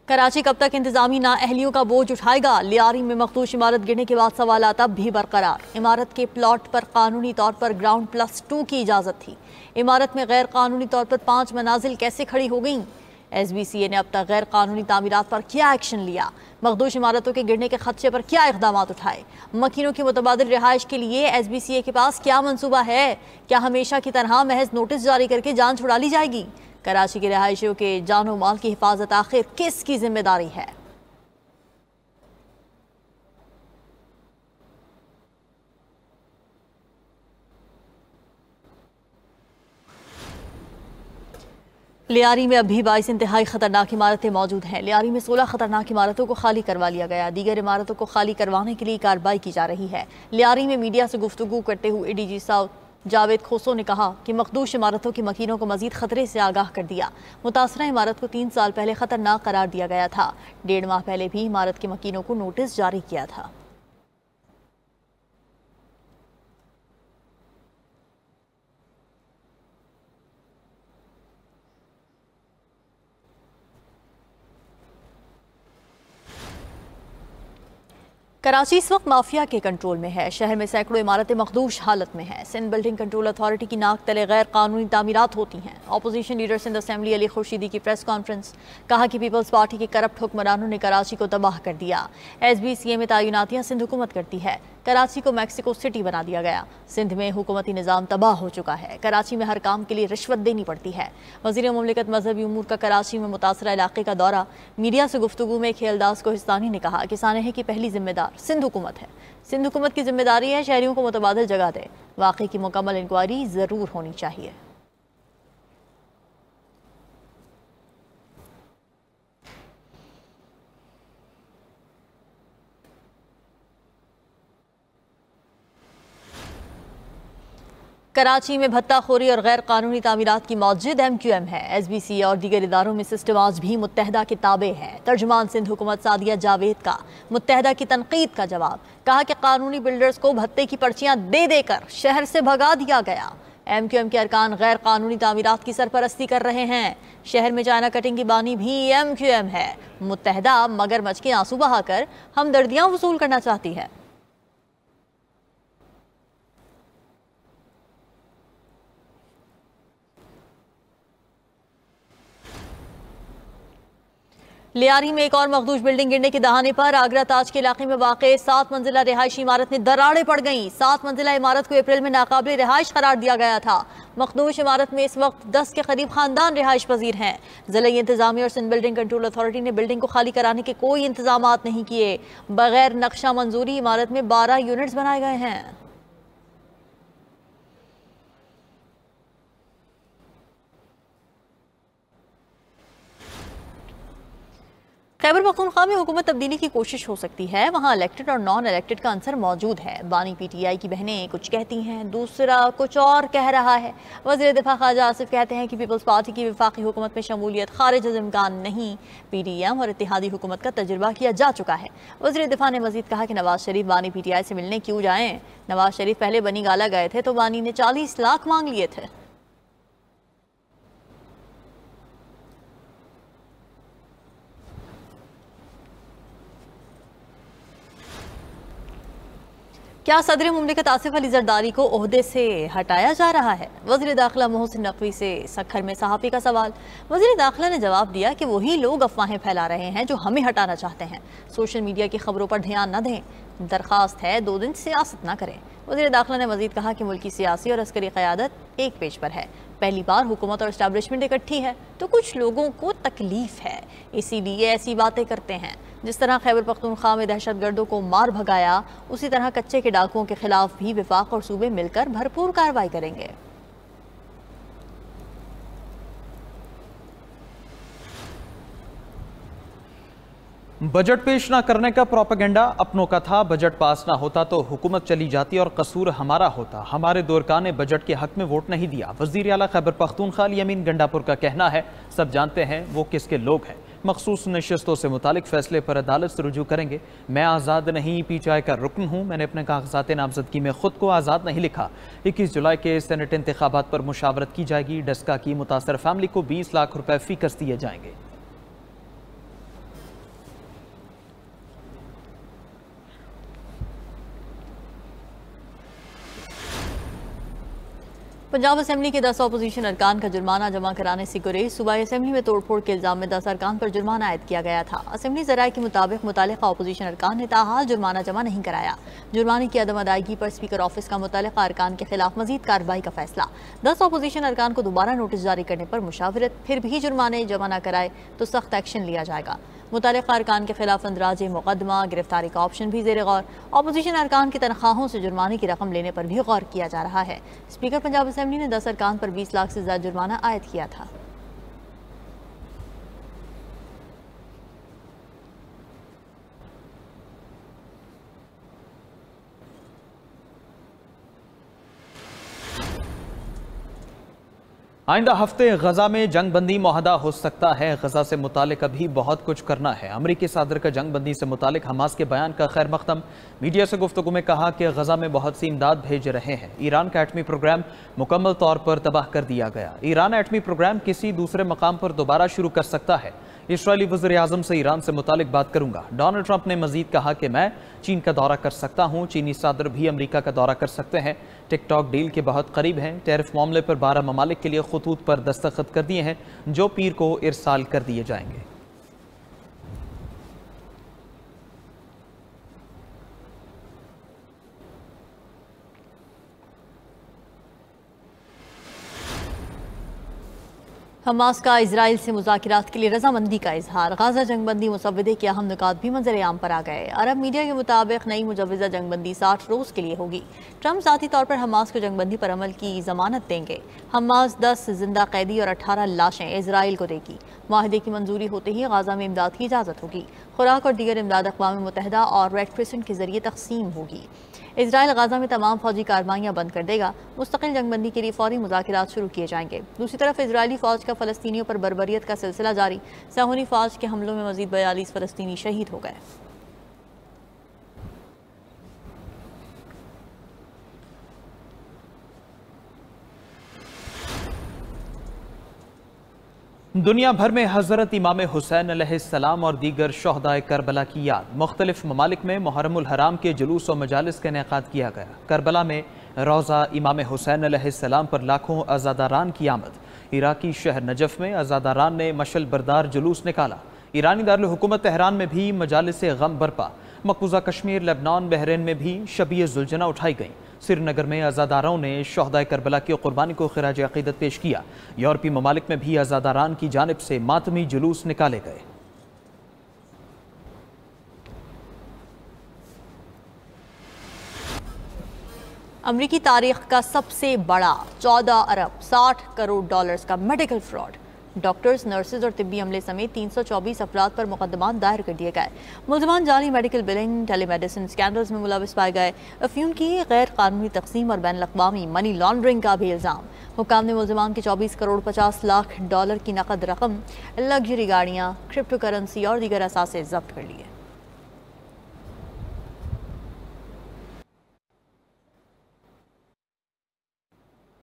कराची कब तक इंतजामी नाअहलियों का बोझ उठाएगा। लियारी में मखदूश इमारत गिरने के बाद सवालात अब भी बरकरार। इमारत के प्लॉट पर कानूनी तौर पर ग्राउंड +2 की इजाज़त थी। इमारत में गैर कानूनी तौर पर 5 मनाजिल कैसे खड़ी हो गईं। SBCA ने अब तक गैर कानूनी तामीरात पर क्या एक्शन लिया, मखदूश इमारतों के गिरने के खदशे पर क्या इक़दाम उठाए, मकीनों की मुतबादिल रिहाइश के लिए SBCA के पास क्या मनसूबा है, क्या हमेशा की तरह महज नोटिस जारी करके जान छुड़ा ली जाएगी। कराची के रिहायशियों के जानो माल की हिफाजत आखिर किसकी जिम्मेदारी है। लियारी में अभी 22 इंतहाई खतरनाक इमारतें मौजूद हैं। लियारी में 16 खतरनाक इमारतों को खाली करवा लिया गया। दीगर इमारतों को खाली करवाने के लिए कार्रवाई की जा रही है। लियारी में मीडिया से गुफ्तगू करते हुए ADG साउथ जावेद खोसो ने कहा कि मखदूश इमारतों के मकीनों को मजीद खतरे से आगाह कर दिया। मुतासरा इमारत को 3 साल पहले खतरनाक करार दिया गया था। 1.5 माह पहले भी इमारत के मकीनों को नोटिस जारी किया था। कराची इस वक्त माफिया के कंट्रोल में है। शहर में सैकड़ों इमारतें मखदूश हालत में हैं। सिंध बिल्डिंग कंट्रोल अथॉरिटी की नाक तले गैर कानूनी तामीरात होती हैं। Opposition leader Sindh assembly Ali Khurshidi की प्रेस कॉन्फ्रेंस, कहा कि पीपल्स पार्टी के करप्ट हुक्मरानों ने कराची को तबाह कर दिया। SBCA में तैनातियां सिंध हुकूमत करती है। कराची को मैक्सिको सिटी बना दिया गया। सिंध में हुकूमती निज़ाम तबाह हो चुका है। कराची में हर काम के लिए रिश्वत देनी पड़ती है। वज़ीर मुमलिकत मजहबी उमूर का कराची में मुतासरा इलाके का दौरा। मीडिया से गुफ्तगू में खेलदास कोहिस्तानी ने कहा कि सानहे की पहली जिम्मेदार सिंध हुकूमत है। सिंध हुकूमत की जिम्मेदारी है शहरियों को मुतबादिल जगह दे। वाक़ई की मुकम्मल इंक्वायरी ज़रूर होनी चाहिए। कराची में भत्ताखोरी और गैर कानूनी तामीरात की मौजूद MQM है। SBCA और दीगर इदारों में सिस्टम आज भी मुत्तहदा के ताबे है। तर्जुमान सिंध हुकूमत सादिया जावेद का मुत्तहदा की तनकीद का जवाब, कहा कि कानूनी बिल्डर्स को भत्ते की पर्चियां दे देकर शहर से भगा दिया गया। MQM के अरकान गैर कानूनी तामीरात की सरपरस्ती कर रहे हैं। शहर में चाइना कटिंग की बानी भी MQM है। मुत्तहदा मगरमच्छ के आंसू बहाकर हमदर्दियां वसूल करना चाहती है। लियारी में एक और मखदूश बिल्डिंग गिरने के दहाने पर आगरा ताज के इलाके में वाक़े 7 मंजिला रिहायशी इमारत में दरारें पड़ गईं। 7 मंजिला इमारत को अप्रैल में नाकाबिल रिहाइश करार दिया गया था। मखदूश इमारत में इस वक्त 10 के करीब खानदान रिहाइश पजीर हैं। ज़िला इंतजामिया और सिंध बिल्डिंग कंट्रोल अथॉरिटी ने बिल्डिंग को खाली कराने के कोई इंतजाम नहीं किए। बगैर नक्शा मंजूरी इमारत में 12 यूनिट्स बनाए गए हैं। खैबर पख्तूनख्वा में हुकूमत तब्दीली की कोशिश हो सकती है। वहाँ इलेक्टेड और नॉन इलेक्टेड का अंसर मौजूद है। बानी PTI की बहनें कुछ कहती हैं, दूसरा कुछ और कह रहा है। वज़ीर दिफा ख्वाजा आसिफ कहते हैं कि पीपल्स पार्टी की वफाकी हुकूमत में शमूलियत खारिज इम्कान नहीं। PDM और इत्तेहादी हुकूमत का तजुर्बा किया जा चुका है। वज़ीर दिफा ने मजीद कहा कि नवाज शरीफ बानी PTI से मिलने क्यों जाएँ। नवाज शरीफ पहले बनी गाला गए थे तो बानी ने 40 लाख मांग लिए थे। क्या सदर मुमलिकत आसिफ अली जरदारी को ओहदे से हटाया जा रहा है। वज़ीर दाखिला मोहसिन नकवी से सखर में सहाफ़ी का सवाल। वज़ीर दाखिला ने जवाब दिया कि वही लोग अफवाहें फैला रहे हैं जो हमें हटाना चाहते हैं। सोशल मीडिया की खबरों पर ध्यान न दें। दरख्वास्त है 2 दिन सियासत न करें। वज़ीर दाखिला ने मजीद कहा कि मुल्क की सियासी और अस्करी क़यादत एक पेज पर है। पहली बार हुकूमत और इस्टेब्लिशमेंट इकट्ठी है तो कुछ लोगों को तकलीफ है, इसीलिए ऐसी बातें करते हैं। जिस तरह खैबर पख्तूनख्वा में दहशतगर्दों को मार भगाया, उसी तरह कच्चे के डाकुओं के खिलाफ भी विफाक और सूबे मिलकर भरपूर कार्रवाई करेंगे। बजट पेश ना करने का प्रोपेगेंडा अपनों का था। बजट पास ना होता तो हुकूमत चली जाती और कसूर हमारा होता। हमारे दोरका ने बजट के हक में वोट नहीं दिया। वज़ीर आला खैबर पख्तूनख्वा यमीन गंडापुर का कहना है, सब जानते हैं वो किसके लोग हैं। मखसूस नशस्तों से मुतालिक फैसले पर अदालत से रुजू करेंगे। मैं आज़ाद नहीं PTI का रुकन हूँ। मैंने अपने कागजात नामजदगी में खुद को आज़ाद नहीं लिखा। 21 जुलाई के सेनेट इंतखाबात पर मुशावरत की जाएगी। डस्का की मुतासर फैमिली को 20 लाख रुपए फीकस दिए जाएंगे। पंजाब असेंबली के 10 अपोजिशन अरकान का जुर्माना जमा कराने से गुरेज। सूबाई असेंबली में तोड़फोड़ के इल्जाम में 10 अरकान पर जुर्माना आयद किया गया था। असेंबली ज़राए के मुताबिक मुतालिका अपोजिशन अरकान ने ताहाल जुर्माना जमा नहीं कराया। जुर्माने की अदम अदायगी पर स्पीकर ऑफिस का मुतालिका अरकान के खिलाफ मजीद कार्रवाई का फैसला। 10 अपोजिशन अरकान को दोबारा नोटिस जारी करने पर मुशावरत, फिर भी जुर्माने जमा न कराए तो सख्त एक्शन लिया जाएगा। मुतालिका अरकान के खिलाफ अंदराज मुकदमा, गिरफ्तारी का ऑप्शन भी ज़ेर गौर। अपोजिशन अरकान की तनख्वाहों से जुर्माने की रकम लेने पर भी गौर किया जा रहा है। स्पीकर पंजाब असेंबली ने 10 अरकान पर 20 लाख से ज़्यादा जुर्माना आयद किया था। आइंदा हफ्ते गजा में जंग बंदी मुआहदा हो सकता है। गजा से मुतालिक अभी बहुत कुछ करना है। अमरीकी सदर का जंग बंदी से मुतालिक हमास के बयान का खैर मकदम। मीडिया से गुफ्तगू में कहा कि गजा में बहुत सी इमदाद भेज रहे हैं। ईरान का एटमी प्रोग्राम मुकम्मल तौर पर तबाह कर दिया गया। ईरान एटमी प्रोग्राम किसी दूसरे मकाम पर दोबारा शुरू कर सकता है। इसराइली वज़ीर आज़म से ईरान से मुतालिक बात करूंगा। डोनाल्ड ट्रंप ने मजीद कहा कि मैं चीन का दौरा कर सकता हूं। चीनी सदर भी अमरीका का दौरा कर सकते हैं। टिकटॉक डील के बहुत करीब हैं। टैरिफ मामले पर 12 ममालिक के लिए खतूत पर दस्तखत कर दिए हैं, जो पीर को इरसाल कर दिए जाएंगे। हमास का इजराइल से मुज़ाकिरात के लिए रजामंदी का इजहार। गाजा जंगबंदी मुसव्वदे के अहम नुकात भी मंजर आम पर आ गए। अरब मीडिया के मुताबिक नई मुजव्वज़ा जंगबंदी 60 रोज़ के लिए होगी। ट्रंप ज़ाती तौर पर हमास को जंगबंदी पर अमल की जमानत देंगे। हमास 10 जिंदा कैदी और 18 लाशें इजराइल को देगी। माहिदे की मंजूरी होते ही गाजा में इमदाद की इजाज़त होगी। खुराक और दीगर इमदाद अक़वाम मुत्तहिदा और रेड क्रिसेंट के जरिए तकसीम होगी। इजराइल गाजा में तमाम फौजी कार्रवाइयाँ बंद कर देगा। मुस्तकिल जंगबंदी के लिए फौरी मुज़ाकिरात शुरू किए जाएंगे। दूसरी तरफ इजरायली फ़ौज का फ़लस्तीनियों पर बर्बरियत का सिलसिला जारी। साहूनी फ़ौज के हमलों में मज़ीद 42 फ़लस्तीनी शहीद हो गए। दुनिया भर में हज़रत इमाम हुसैन अलैहिस्सलाम और दीगर शहदाए करबला की याद। मुख्तलिफ ममालिक में मुहर्रमुल हराम के जुलूस और मजालिस का इनेकाद किया गया। करबला में रोज़ा इमाम हुसैन अलैहिस्सलाम पर लाखों अज़ादारान की आमद। इराकी शहर नजफ़ में अज़ादारान ने मशल बरदार जुलूस निकाला। ईरानी दारुल हुकूमत तेहरान में भी मजालिस गम बरपा। मकबूजा कश्मीर, लेबनान, बहरीन में भी शबीए जुलजना उठाई गई। श्रीनगर में अज़ादारों ने शहदाए करबला की कुर्बानी को खिराज अक़ीदत पेश किया। यूरोपीय ममालिक में भी अज़ादारान की जानिब से मातमी जुलूस निकाले गए। अमरीकी तारीख का सबसे बड़ा 14 अरब 60 करोड़ डॉलर्स का मेडिकल फ्रॉड। डॉक्टर्स, नर्सेज और तिब्बी अमले समेत 324 अफराद पर मुकदमात दायर कर दिए गए। मुलजमान जाली मेडिकल बिलिंग, टेलीमेडिसिन स्कैंडल्स में मुलविस पाए गए। अफीम की गैर कानूनी तकसीम और बैन अवी मनी लॉन्ड्रिंग का भी इल्ज़ाम। हुकाम ने मुलजमान के 24 करोड़ 50 लाख डॉलर की नकद रकम, लग्जरी गाड़ियाँ, क्रिप्टो करेंसी और दीगर असासे जब्त कर लिए।